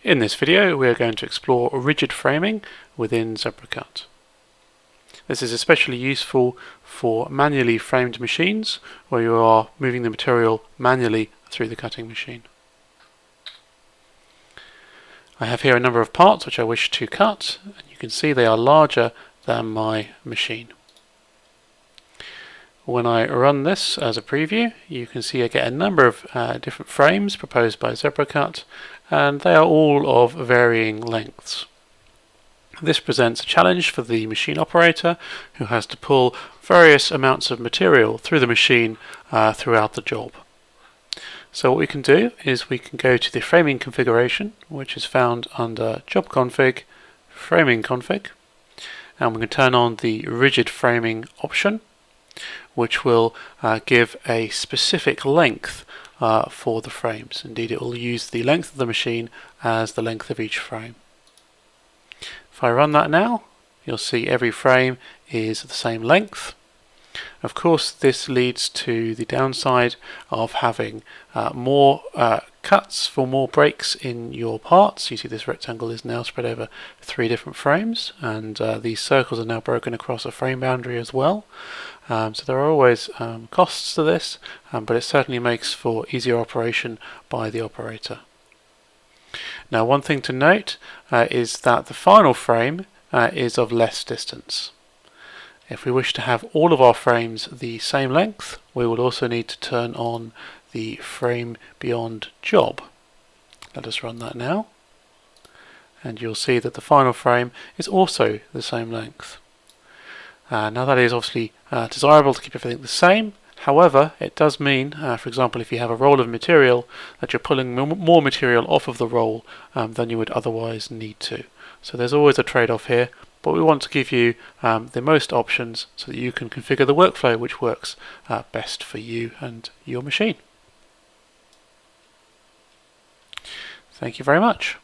In this video we are going to explore rigid framing within ZebraCut. This is especially useful for manually framed machines where you are moving the material manually through the cutting machine. I have here a number of parts which I wish to cut, and you can see they are larger than my machine. When I run this as a preview, you can see I get a number of different frames proposed by ZebraCut, and they are all of varying lengths. This presents a challenge for the machine operator who has to pull various amounts of material through the machine throughout the job. So what we can do is we can go to the framing configuration, which is found under Job Config, Framing Config, and we can turn on the rigid framing option, which will give a specific length for the frames. Indeed, it will use the length of the machine as the length of each frame. If I run that now, you'll see every frame is the same length. Of course, this leads to the downside of having more cuts for more breaks in your parts. You see this rectangle is now spread over 3 different frames, and these circles are now broken across a frame boundary as well. So there are always costs to this, but it certainly makes for easier operation by the operator. Now, one thing to note is that the final frame is of less distance. If we wish to have all of our frames the same length, we will also need to turn on the frame beyond job. Let us run that now, and you'll see that the final frame is also the same length. Now that is obviously desirable to keep everything the same. However, it does mean, for example, if you have a roll of material, that you're pulling more material off of the roll than you would otherwise need to. So there's always a trade-off here, but we want to give you the most options so that you can configure the workflow which works best for you and your machine. Thank you very much.